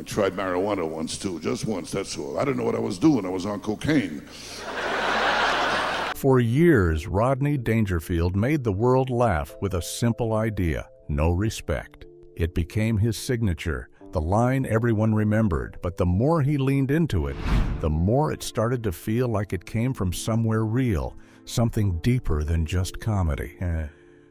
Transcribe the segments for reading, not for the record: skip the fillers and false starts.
tried marijuana once too, just once, that's all. I didn't know what I was doing. I was on cocaine. For years, Rodney Dangerfield made the world laugh with a simple idea: no respect. It became his signature, the line everyone remembered, but the more he leaned into it, the more it started to feel like it came from somewhere real, something deeper than just comedy.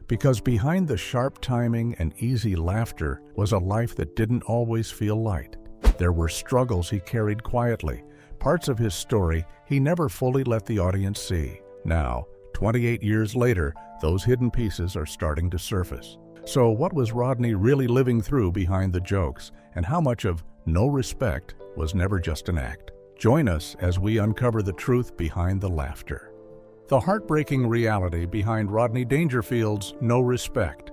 Because behind the sharp timing and easy laughter was a life that didn't always feel light. There were struggles he carried quietly, parts of his story he never fully let the audience see. Now, 28 years later, those hidden pieces are starting to surface. So what was Rodney really living through behind the jokes, and how much of no respect was never just an act? Join us as we uncover the truth behind the laughter. The heartbreaking reality behind Rodney Dangerfield's no respect.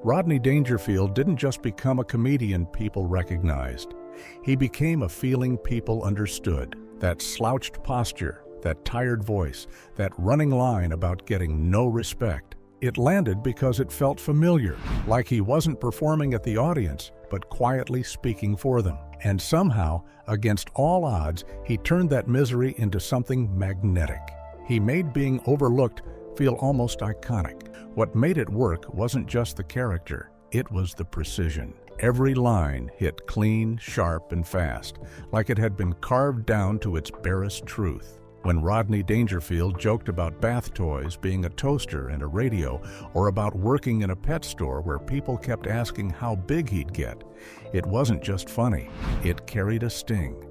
Rodney Dangerfield didn't just become a comedian people recognized. He became a feeling people understood. That slouched posture, that tired voice, that running line about getting no respect. It landed because it felt familiar, like he wasn't performing at the audience, but quietly speaking for them. And somehow, against all odds, he turned that misery into something magnetic. He made being overlooked feel almost iconic. What made it work wasn't just the character, it was the precision. Every line hit clean, sharp, and fast, like it had been carved down to its barest truth. When Rodney Dangerfield joked about bath toys being a toaster and a radio, or about working in a pet store where people kept asking how big he'd get, it wasn't just funny, it carried a sting.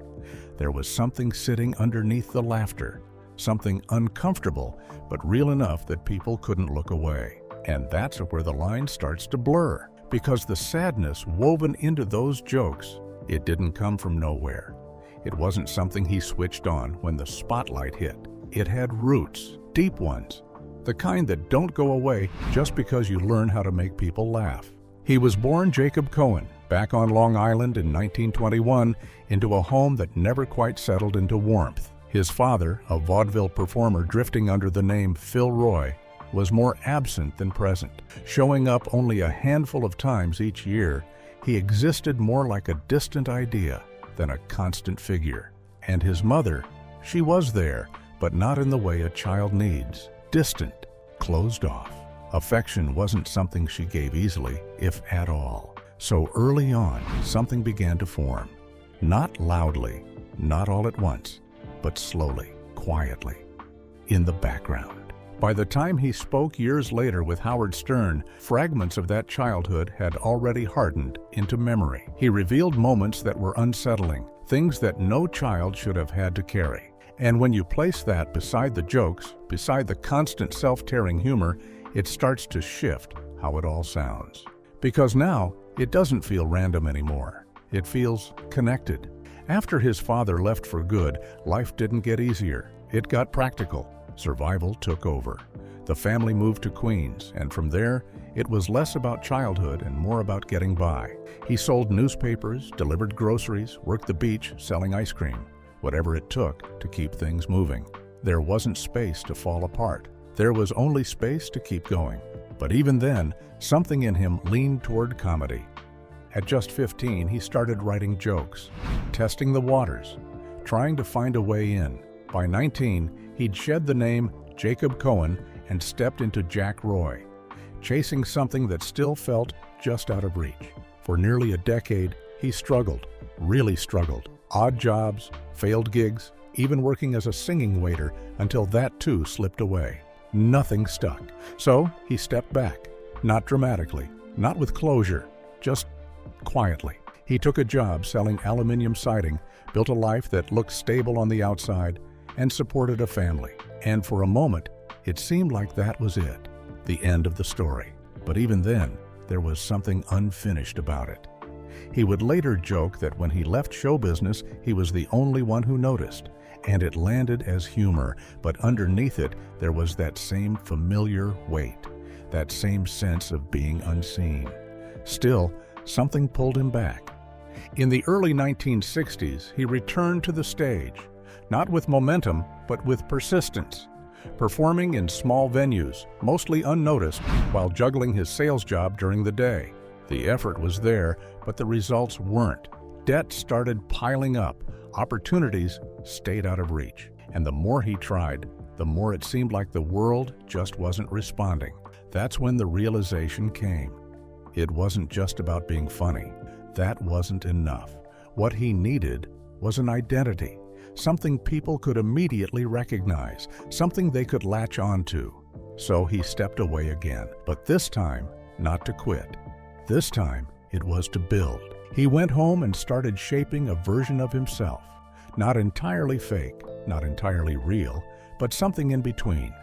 There was something sitting underneath the laughter, something uncomfortable, but real enough that people couldn't look away. And that's where the line starts to blur, because the sadness woven into those jokes, it didn't come from nowhere. It wasn't something he switched on when the spotlight hit. It had roots, deep ones, the kind that don't go away just because you learn how to make people laugh. He was born Jacob Cohen, back on Long Island in 1921, into a home that never quite settled into warmth. His father, a vaudeville performer drifting under the name Phil Roy, was more absent than present. Showing up only a handful of times each year, he existed more like a distant idea than a constant figure. And his mother, she was there, but not in the way a child needs. Distant, closed off. Affection wasn't something she gave easily, if at all. So early on, something began to form. Not loudly, not all at once, but slowly, quietly, in the background. By the time he spoke years later with Howard Stern, fragments of that childhood had already hardened into memory. He revealed moments that were unsettling, things that no child should have had to carry. And when you place that beside the jokes, beside the constant self-tearing humor, it starts to shift how it all sounds. Because now, it doesn't feel random anymore. It feels connected. After his father left for good, life didn't get easier. It got practical. Survival took over. The family moved to Queens, and from there, it was less about childhood and more about getting by. He sold newspapers, delivered groceries, worked the beach selling ice cream, whatever it took to keep things moving. There wasn't space to fall apart. There was only space to keep going. But even then, something in him leaned toward comedy. At just 15, he started writing jokes, testing the waters, trying to find a way in. By 19, he'd shed the name Jacob Cohen and stepped into Jack Roy, chasing something that still felt just out of reach. For nearly a decade, he struggled, really struggled. Odd jobs, failed gigs, even working as a singing waiter, until that too slipped away. Nothing stuck. So he stepped back, not dramatically, not with closure, just quietly. He took a job selling aluminum siding, built a life that looked stable on the outside, and supported a family. And for a moment, it seemed like that was it, the end of the story. But even then, there was something unfinished about it. He would later joke that when he left show business, he was the only one who noticed, and it landed as humor, but underneath it, there was that same familiar weight, that same sense of being unseen. Still, something pulled him back. In the early 1960s, he returned to the stage, not with momentum, but with persistence, performing in small venues, mostly unnoticed, while juggling his sales job during the day. The effort was there, but the results weren't. Debt started piling up. Opportunities stayed out of reach. And the more he tried, the more it seemed like the world just wasn't responding. That's when the realization came. It wasn't just about being funny. That wasn't enough. What he needed was an identity, something people could immediately recognize, something they could latch onto. So he stepped away again, but this time, not to quit. This time, it was to build. He went home and started shaping a version of himself. Not entirely fake, not entirely real, but something in between.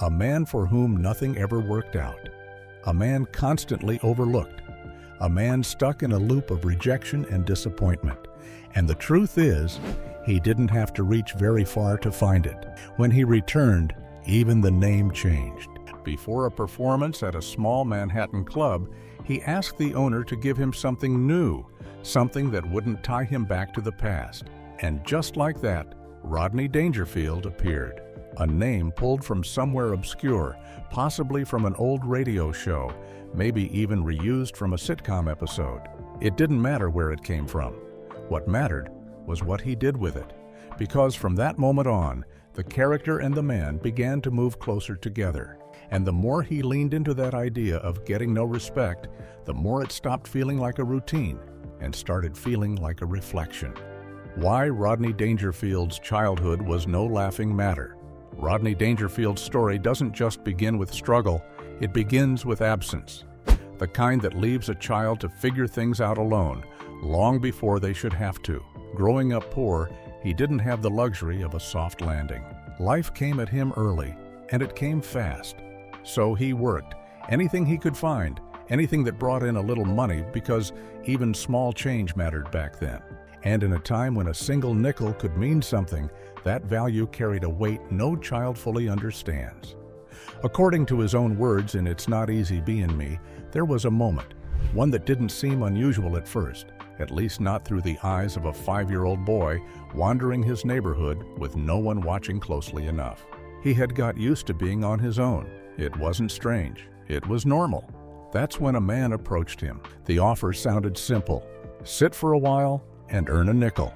A man for whom nothing ever worked out. A man constantly overlooked. A man stuck in a loop of rejection and disappointment. And the truth is, he didn't have to reach very far to find it. When he returned, even the name changed. Before a performance at a small Manhattan club, he asked the owner to give him something new, something that wouldn't tie him back to the past. And just like that, Rodney Dangerfield appeared. A name pulled from somewhere obscure, possibly from an old radio show, maybe even reused from a sitcom episode. It didn't matter where it came from. What mattered was what he did with it, because from that moment on, the character and the man began to move closer together. And the more he leaned into that idea of getting no respect, the more it stopped feeling like a routine and started feeling like a reflection. Why Rodney Dangerfield's childhood was no laughing matter. Rodney Dangerfield's story doesn't just begin with struggle, it begins with absence. The kind that leaves a child to figure things out alone, long before they should have to. Growing up poor, he didn't have the luxury of a soft landing. Life came at him early, and it came fast. So he worked, anything he could find, anything that brought in a little money, because even small change mattered back then. And in a time when a single nickel could mean something, that value carried a weight no child fully understands. According to his own words in It's Not Easy Bein' Me, there was a moment, one that didn't seem unusual at first, at least not through the eyes of a 5-year-old boy wandering his neighborhood with no one watching closely enough. He had got used to being on his own. It wasn't strange. It was normal. That's when a man approached him. The offer sounded simple. Sit for a while and earn a nickel.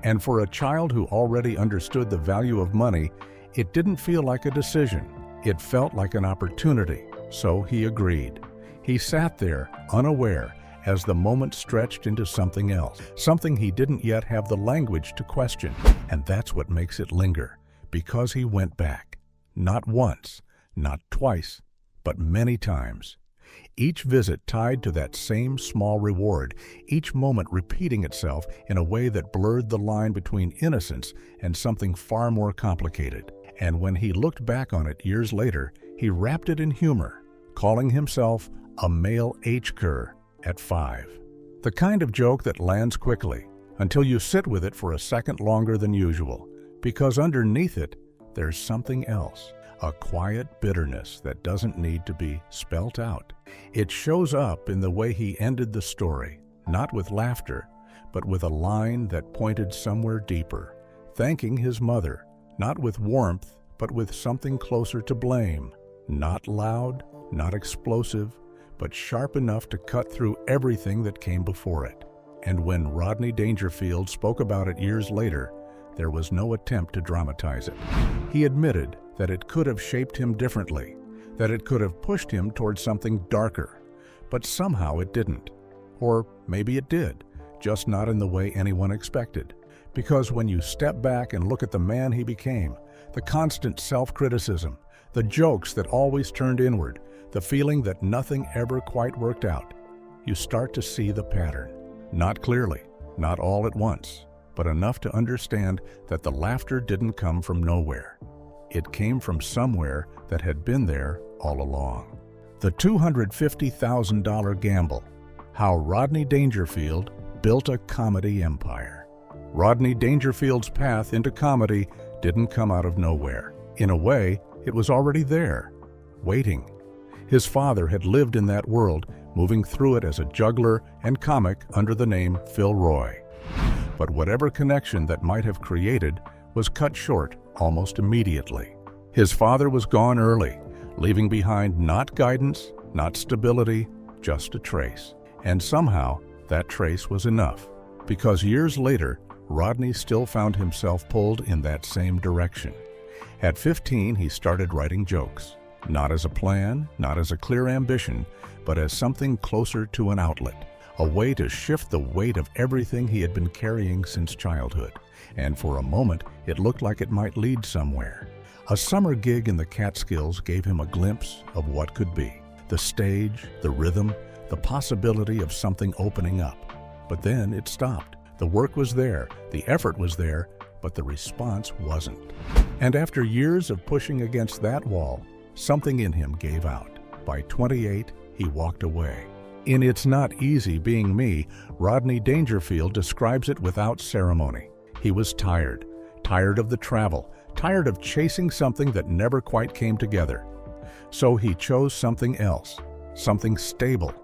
And for a child who already understood the value of money, it didn't feel like a decision. It felt like an opportunity. So he agreed. He sat there, unaware, as the moment stretched into something else, something he didn't yet have the language to question. And that's what makes it linger, because he went back. Not once, not twice, but many times. Each visit tied to that same small reward, each moment repeating itself in a way that blurred the line between innocence and something far more complicated. And when he looked back on it years later, he wrapped it in humor, calling himself a male H-cur at 5. The kind of joke that lands quickly, until you sit with it for a second longer than usual, because underneath it, there's something else. A quiet bitterness that doesn't need to be spelt out. It shows up in the way he ended the story, not with laughter, but with a line that pointed somewhere deeper, thanking his mother, not with warmth, but with something closer to blame. Not loud, not explosive, but sharp enough to cut through everything that came before it. And when Rodney Dangerfield spoke about it years later, there was no attempt to dramatize it. He admitted that it could have shaped him differently, that it could have pushed him towards something darker, but somehow it didn't. Or maybe it did, just not in the way anyone expected. Because when you step back and look at the man he became, the constant self-criticism, the jokes that always turned inward, the feeling that nothing ever quite worked out, you start to see the pattern. Not clearly, not all at once, but enough to understand that the laughter didn't come from nowhere. It came from somewhere that had been there all along. The $250,000 gamble. How Rodney Dangerfield built a comedy empire. Rodney Dangerfield's path into comedy didn't come out of nowhere. In a way, it was already there, waiting. His father had lived in that world, moving through it as a juggler and comic under the name Phil Roy. But whatever connection that might have created was cut short almost immediately. His father was gone early, leaving behind not guidance, not stability, just a trace. And somehow, that trace was enough. because years later, Rodney still found himself pulled in that same direction. At 15, he started writing jokes, not as a plan, not as a clear ambition, but as something closer to an outlet, a way to shift the weight of everything he had been carrying since childhood. And for a moment, it looked like it might lead somewhere. A summer gig in the Catskills gave him a glimpse of what could be. The stage, the rhythm, the possibility of something opening up. But then it stopped. The work was there, the effort was there, but the response wasn't. And after years of pushing against that wall, something in him gave out. By 28, he walked away. In It's Not Easy Being Me, Rodney Dangerfield describes it without ceremony. He was tired of the travel, tired of chasing something that never quite came together. So he chose something else, something stable.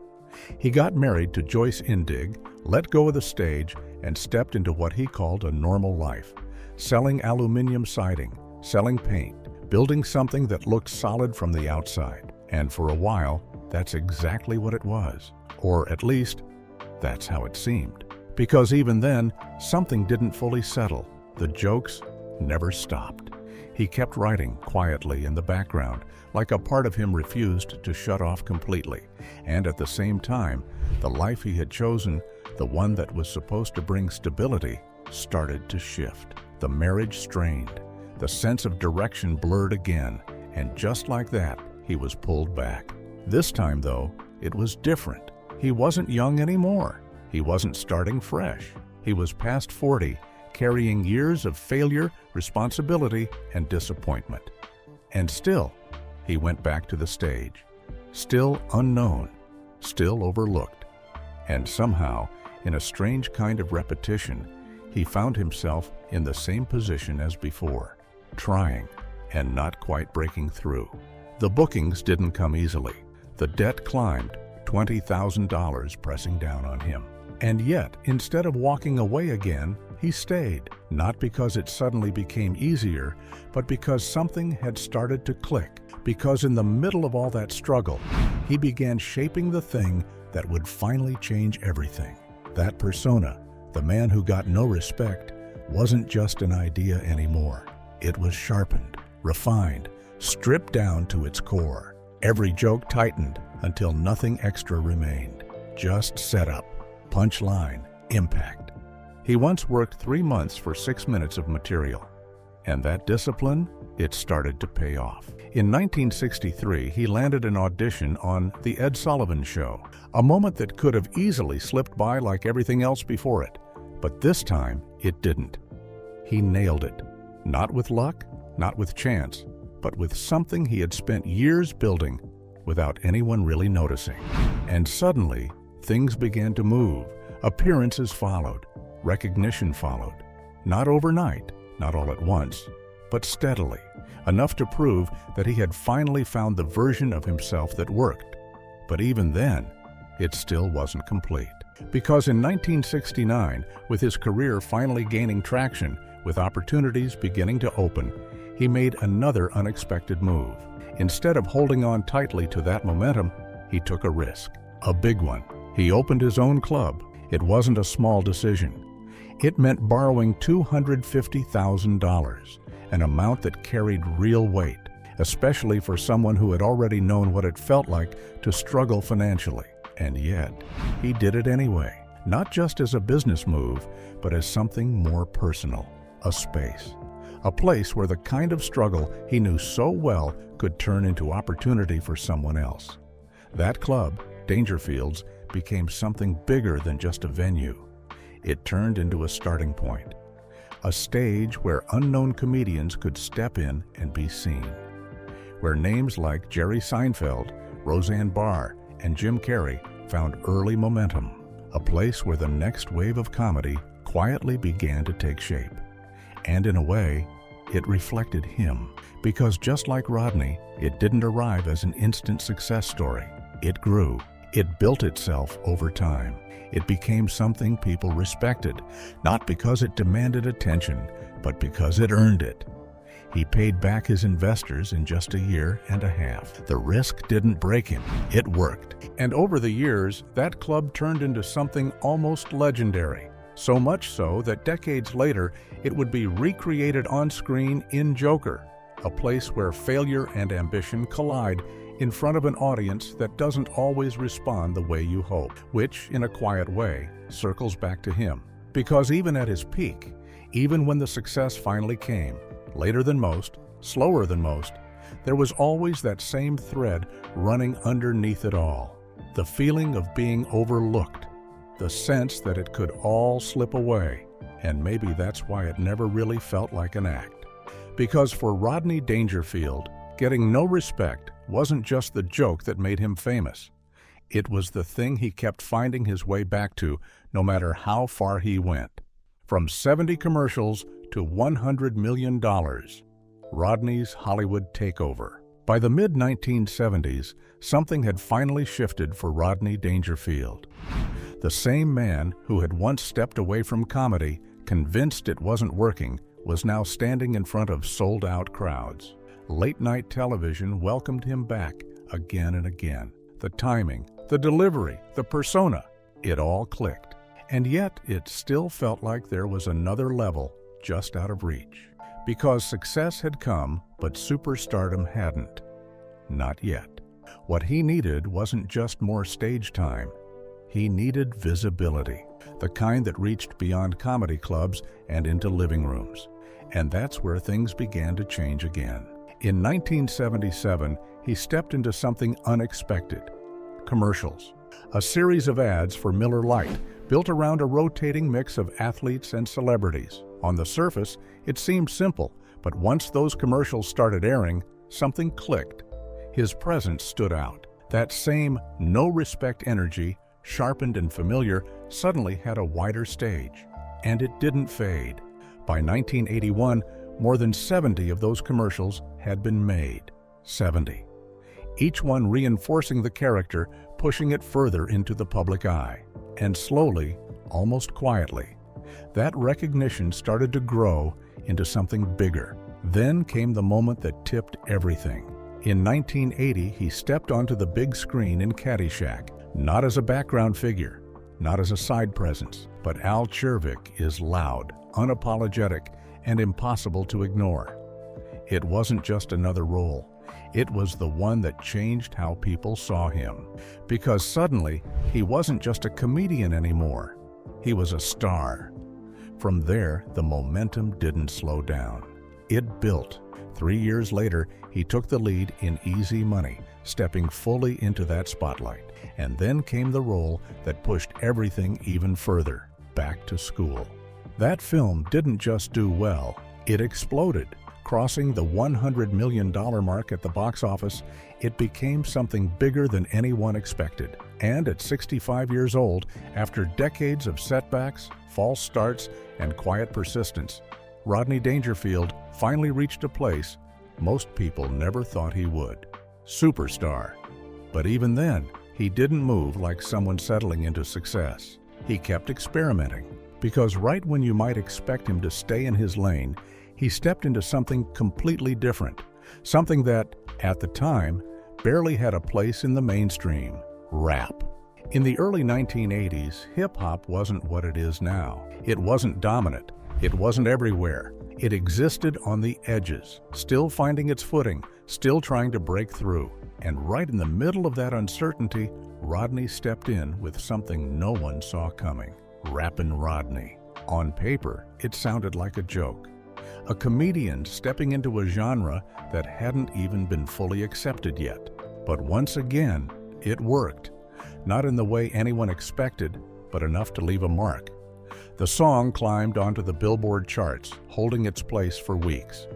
He got married to Joyce Indig, let go of the stage, and stepped into what he called a normal life, selling aluminum siding, selling paint, building something that looked solid from the outside. And for a while, that's exactly what it was. Or at least, that's how it seemed. Because even then, something didn't fully settle. The jokes never stopped. He kept writing quietly in the background, like a part of him refused to shut off completely. And at the same time, the life he had chosen, the one that was supposed to bring stability, started to shift. The marriage strained. The sense of direction blurred again. And just like that, he was pulled back. This time, though, it was different. He wasn't young anymore. He wasn't starting fresh. He was past 40, carrying years of failure, responsibility, and disappointment. And still, he went back to the stage. Still unknown, still overlooked. And somehow, in a strange kind of repetition, he found himself in the same position as before, trying and not quite breaking through. The bookings didn't come easily. The debt climbed, $20,000 pressing down on him. And yet, instead of walking away again, he stayed, not because it suddenly became easier, but because something had started to click, because in the middle of all that struggle, he began shaping the thing that would finally change everything. That persona, the man who got no respect, wasn't just an idea anymore. It was sharpened, refined, stripped down to its core. Every joke tightened until nothing extra remained. Just setup, punchline, impact. He once worked 3 months for 6 minutes of material. And that discipline, it started to pay off. In 1963, he landed an audition on The Ed Sullivan Show, a moment that could have easily slipped by like everything else before it. But this time, it didn't. He nailed it. Not with luck, not with chance, but with something he had spent years building without anyone really noticing. And suddenly, things began to move. Appearances followed. Recognition followed. Not overnight, not all at once, but steadily, enough to prove that he had finally found the version of himself that worked. But even then, it still wasn't complete. Because in 1969, with his career finally gaining traction, with opportunities beginning to open, he made another unexpected move. Instead of holding on tightly to that momentum, he took a risk, a big one. He opened his own club. It wasn't a small decision. It meant borrowing $250,000, an amount that carried real weight, especially for someone who had already known what it felt like to struggle financially. And yet, he did it anyway, not just as a business move, but as something more personal, a space. A place where the kind of struggle he knew so well could turn into opportunity for someone else. That club, Dangerfield's, became something bigger than just a venue. It turned into a starting point, a stage where unknown comedians could step in and be seen, where names like Jerry Seinfeld, Roseanne Barr, and Jim Carrey found early momentum, a place where the next wave of comedy quietly began to take shape. And in a way, it reflected him, because just like Rodney, it didn't arrive as an instant success story. It grew. It built itself over time. It became something people respected, not because it demanded attention, but because it earned it. He paid back his investors in just a year and a half. The risk didn't break him. It worked. And over the years, that club turned into something almost legendary, So much so that decades later, it would be recreated on screen in Joker, a place where failure and ambition collide in front of an audience that doesn't always respond the way you hope, which, in a quiet way, circles back to him. Because even at his peak, even when the success finally came, later than most, slower than most, there was always that same thread running underneath it all. The feeling of being overlooked, the sense that it could all slip away, and maybe that's why it never really felt like an act. Because for Rodney Dangerfield, getting no respect wasn't just the joke that made him famous. It was the thing he kept finding his way back to, no matter how far he went. From 70 commercials to $100 million, Rodney's Hollywood takeover. By the mid-1970s, something had finally shifted for Rodney Dangerfield. The same man who had once stepped away from comedy, convinced it wasn't working, was now standing in front of sold-out crowds. Late-night television welcomed him back again and again. The timing, the delivery, the persona, it all clicked. And yet, it still felt like there was another level just out of reach. Because success had come, but superstardom hadn't. Not yet. What he needed wasn't just more stage time. He needed visibility, the kind that reached beyond comedy clubs and into living rooms. And that's where things began to change again. In 1977, he stepped into something unexpected. Commercials. A series of ads for Miller Lite, built around a rotating mix of athletes and celebrities. On the surface, it seemed simple, but once those commercials started airing, something clicked. His presence stood out. That same no-respect energy, sharpened and familiar, suddenly had a wider stage. And it didn't fade. By 1981, more than 70 of those commercials had been made. 70. Each one reinforcing the character, pushing it further into the public eye. And slowly, almost quietly, that recognition started to grow into something bigger. Then came the moment that tipped everything. In 1980, he stepped onto the big screen in Caddyshack, not as a background figure, not as a side presence, but Al Czervik is loud, unapologetic, and impossible to ignore. It wasn't just another role. It was the one that changed how people saw him. Because suddenly, he wasn't just a comedian anymore. He was a star. From there, the momentum didn't slow down. It built. 3 years later, he took the lead in Easy Money, stepping fully into that spotlight. And then came the role that pushed everything even further, Back to School. That film didn't just do well, it exploded. Crossing the $100 million mark at the box office, it became something bigger than anyone expected. And at 65 years old, after decades of setbacks, false starts, and quiet persistence, Rodney Dangerfield finally reached a place most people never thought he would. Superstar. But even then, he didn't move like someone settling into success. He kept experimenting. Because right when you might expect him to stay in his lane, he stepped into something completely different. Something that, at the time, barely had a place in the mainstream. Rap. In the early 1980s, hip-hop wasn't what it is now. It wasn't dominant. It wasn't everywhere. It existed on the edges, still finding its footing, still trying to break through. And right in the middle of that uncertainty, Rodney stepped in with something no one saw coming. Rappin' Rodney. On paper, it sounded like a joke. A comedian stepping into a genre that hadn't even been fully accepted yet. But once again, it worked. Not in the way anyone expected, but enough to leave a mark. The song climbed onto the Billboard charts, holding its place for weeks.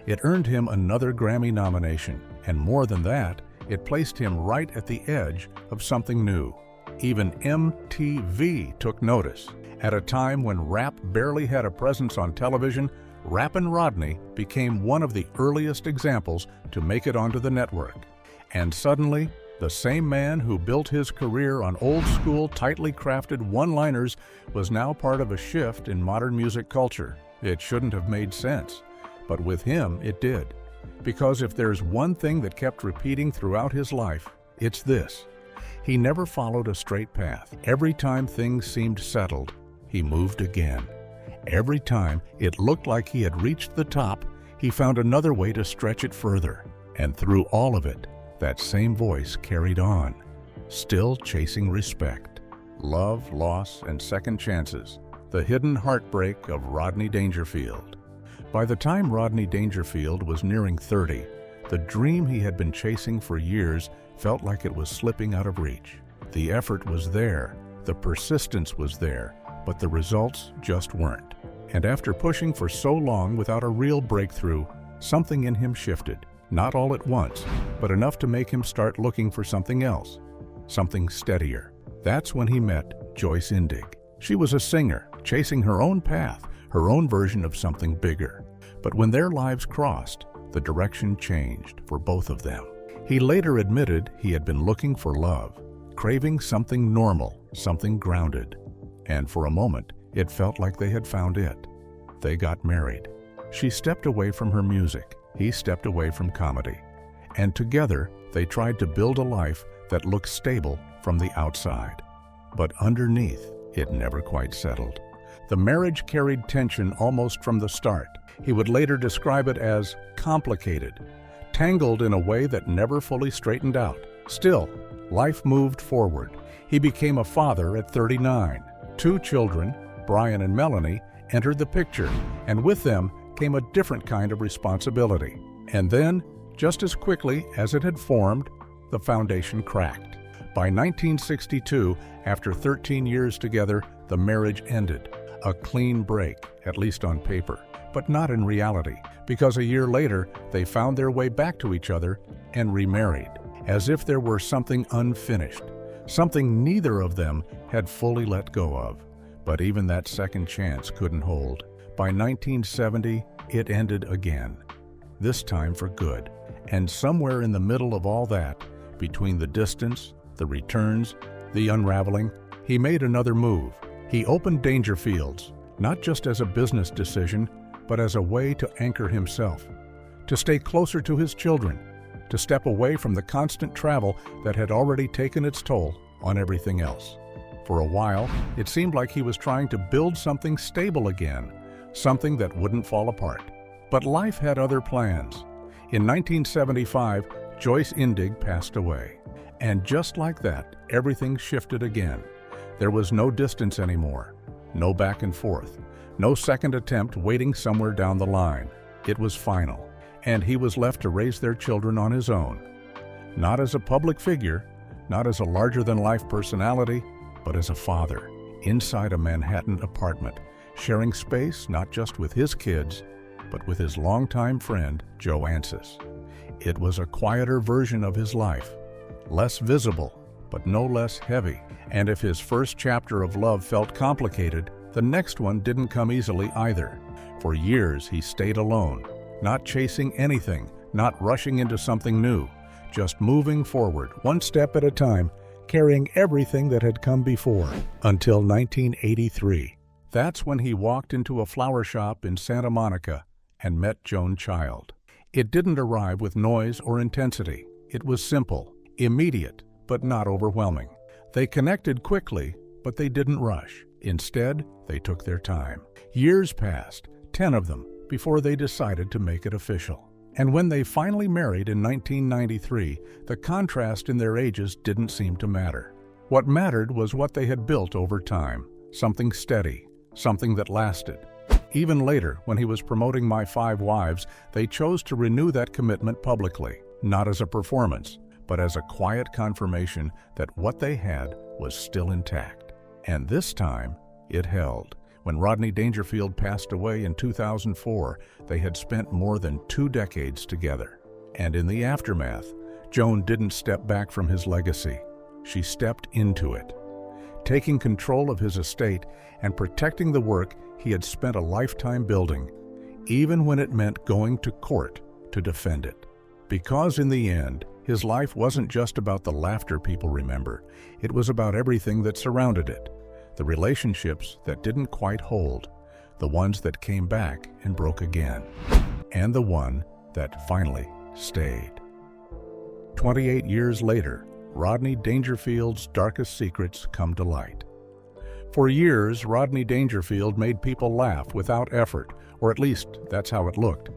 It earned him another Grammy nomination, and more than that, it placed him right at the edge of something new. Even MTV took notice. At a time when rap barely had a presence on television, Rappin' Rodney became one of the earliest examples to make it onto the network. And suddenly, the same man who built his career on old-school, tightly crafted one-liners was now part of a shift in modern music culture. It shouldn't have made sense, but with him it did. Because if there's one thing that kept repeating throughout his life, it's this. He never followed a straight path. Every time things seemed settled, he moved again. Every time it looked like he had reached the top, he found another way to stretch it further. And through all of it, that same voice carried on, still chasing respect, love, loss, and second chances, the hidden heartbreak of Rodney Dangerfield. By the time Rodney Dangerfield was nearing 30, the dream he had been chasing for years felt like it was slipping out of reach. The effort was there, the persistence was there, but the results just weren't. And after pushing for so long without a real breakthrough, something in him shifted. Not all at once, but enough to make him start looking for something else, something steadier. That's when he met Joyce Indig. She was a singer, chasing her own path, her own version of something bigger. But when their lives crossed, the direction changed for both of them. He later admitted he had been looking for love, craving something normal, something grounded. And for a moment, it felt like they had found it. They got married. She stepped away from her music. He stepped away from comedy. And together, they tried to build a life that looked stable from the outside. But underneath, it never quite settled. The marriage carried tension almost from the start. He would later describe it as complicated, tangled in a way that never fully straightened out. Still, life moved forward. He became a father at 39. 2 children, Brian and Melanie, entered the picture, and with them came a different kind of responsibility. And then, just as quickly as it had formed, the foundation cracked. By 1962, after 13 years together, the marriage ended. A clean break, at least on paper, but not in reality, because a year later, they found their way back to each other and remarried, as if there were something unfinished, something neither of them had fully let go of. But even that second chance couldn't hold. By 1970, it ended again, this time for good. And somewhere in the middle of all that, between the distance, the returns, the unraveling, he made another move. He opened Dangerfield's, not just as a business decision, but as a way to anchor himself, to stay closer to his children, to step away from the constant travel that had already taken its toll on everything else. For a while, it seemed like he was trying to build something stable again, something that wouldn't fall apart. But life had other plans. In 1975, Joyce Indig passed away. And just like that, everything shifted again. There was no distance anymore, no back and forth, no second attempt waiting somewhere down the line. It was final, and he was left to raise their children on his own. Not as a public figure, not as a larger-than-life personality, but as a father, inside a Manhattan apartment, sharing space not just with his kids, but with his longtime friend, Joe Ansis. It was a quieter version of his life, less visible, but no less heavy. And if his first chapter of love felt complicated, the next one didn't come easily either. For years, he stayed alone, not chasing anything, not rushing into something new, just moving forward, one step at a time, carrying everything that had come before, until 1983. That's when he walked into a flower shop in Santa Monica and met Joan Child. It didn't arrive with noise or intensity. It was simple, immediate, but not overwhelming. They connected quickly, but they didn't rush. Instead, they took their time. Years passed, 10 of them, before they decided to make it official. And when they finally married in 1993, the contrast in their ages didn't seem to matter. What mattered was what they had built over time, something steady, something that lasted. Even later, when he was promoting My 5 Wives, they chose to renew that commitment publicly, not as a performance, but as a quiet confirmation that what they had was still intact. And this time, it held. When Rodney Dangerfield passed away in 2004, they had spent more than 2 decades together. And in the aftermath, Joan didn't step back from his legacy. She stepped into it, taking control of his estate and protecting the work he had spent a lifetime building, even when it meant going to court to defend it. Because in the end, his life wasn't just about the laughter people remember. It was about everything that surrounded it. The relationships that didn't quite hold, the ones that came back and broke again, and the one that finally stayed. 28 years later, Rodney Dangerfield's darkest secrets come to light. For years, Rodney Dangerfield made people laugh without effort, or at least that's how it looked.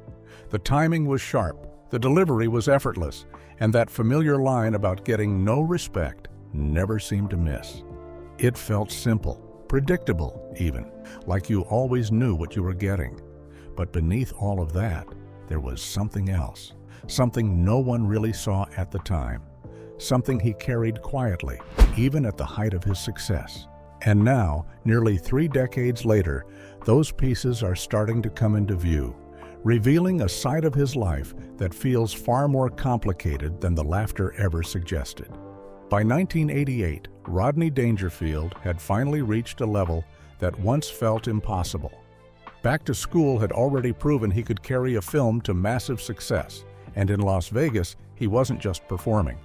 The timing was sharp, the delivery was effortless, and that familiar line about getting no respect never seemed to miss. It felt simple, predictable even, like you always knew what you were getting. But beneath all of that, there was something else, something no one really saw at the time, something he carried quietly, even at the height of his success. And now, nearly 3 decades later, those pieces are starting to come into view, revealing a side of his life that feels far more complicated than the laughter ever suggested. By 1988, Rodney Dangerfield had finally reached a level that once felt impossible. Back to School had already proven he could carry a film to massive success, and in Las Vegas, he wasn't just performing.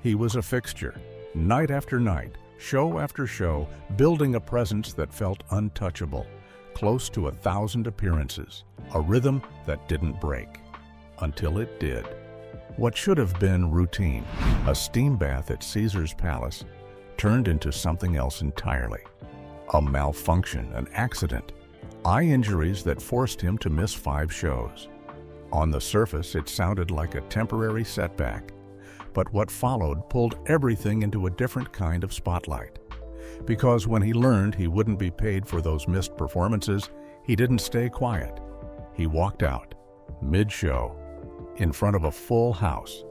He was a fixture, night after night, show after show, building a presence that felt untouchable, close to 1,000 appearances, a rhythm that didn't break. Until it did. What should have been routine, a steam bath at Caesar's Palace, turned into something else entirely. A malfunction, an accident, eye injuries that forced him to miss 5 shows. On the surface, it sounded like a temporary setback, but what followed pulled everything into a different kind of spotlight. Because when he learned he wouldn't be paid for those missed performances, he didn't stay quiet. He walked out, mid-show, in front of a full house,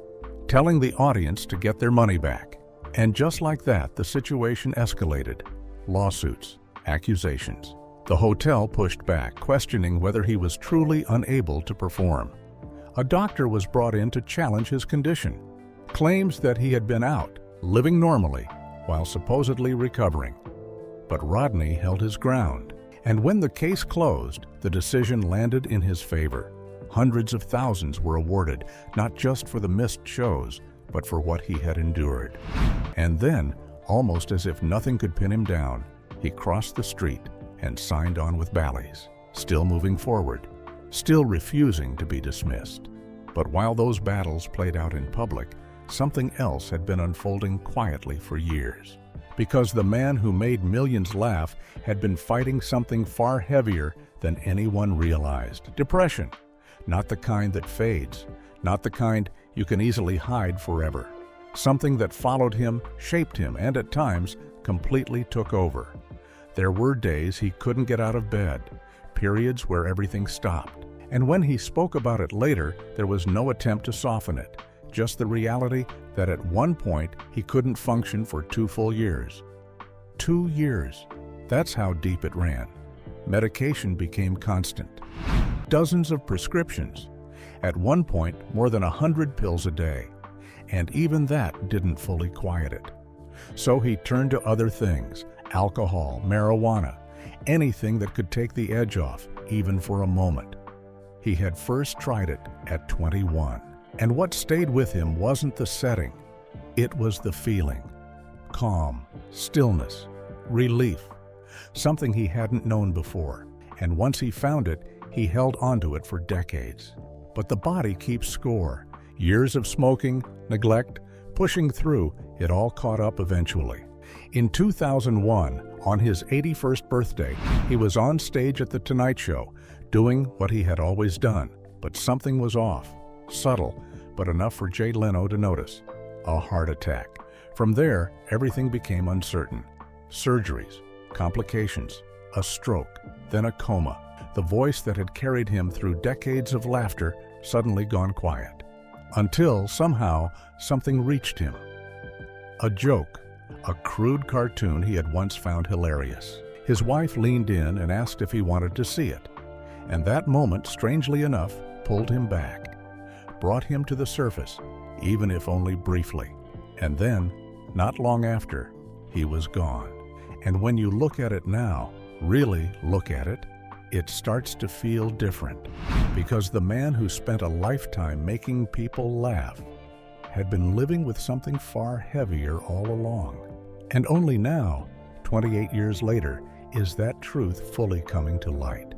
telling the audience to get their money back. And just like that, the situation escalated. Lawsuits, accusations. The hotel pushed back, questioning whether he was truly unable to perform. A doctor was brought in to challenge his condition. Claims that he had been out, living normally, while supposedly recovering. But Rodney held his ground. And when the case closed, the decision landed in his favor. Hundreds of thousands were awarded, not just for the missed shows, but for what he had endured. And then, almost as if nothing could pin him down, he crossed the street and signed on with Bally's, still moving forward, still refusing to be dismissed. But while those battles played out in public, something else had been unfolding quietly for years. Because the man who made millions laugh had been fighting something far heavier than anyone realized. Depression. Not the kind that fades, not the kind you can easily hide forever. Something that followed him, shaped him, and at times completely took over. There were days he couldn't get out of bed, periods where everything stopped. And when he spoke about it later, there was no attempt to soften it, just the reality that at one point he couldn't function for 2 full years. 2 years. That's how deep it ran. Medication became constant. Dozens of prescriptions. At one point, more than 100 pills a day. And even that didn't fully quiet it. So he turned to other things, alcohol, marijuana, anything that could take the edge off, even for a moment. He had first tried it at 21. And what stayed with him wasn't the setting. It was the feeling. Calm, stillness, relief. Something he hadn't known before. And once he found it, he held onto it for decades. But the body keeps score. Years of smoking, neglect, pushing through, it all caught up eventually. In 2001, on his 81st birthday, he was on stage at The Tonight Show, doing what he had always done. But something was off. Subtle, but enough for Jay Leno to notice. A heart attack. From there, everything became uncertain. Surgeries, complications, a stroke, then a coma. The voice that had carried him through decades of laughter suddenly gone quiet. Until, somehow, something reached him. A joke, a crude cartoon he had once found hilarious. His wife leaned in and asked if he wanted to see it. And that moment, strangely enough, pulled him back. Brought him to the surface, even if only briefly. And then, not long after, he was gone. And when you look at it now, really look at it, it starts to feel different. Because the man who spent a lifetime making people laugh had been living with something far heavier all along. And only now, 28 years later, is that truth fully coming to light.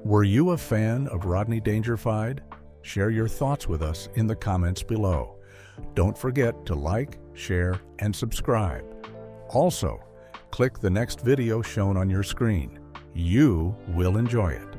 Were you a fan of Rodney Dangerfield? Share your thoughts with us in the comments below. Don't forget to like, share, and subscribe. Also, click the next video shown on your screen. You will enjoy it.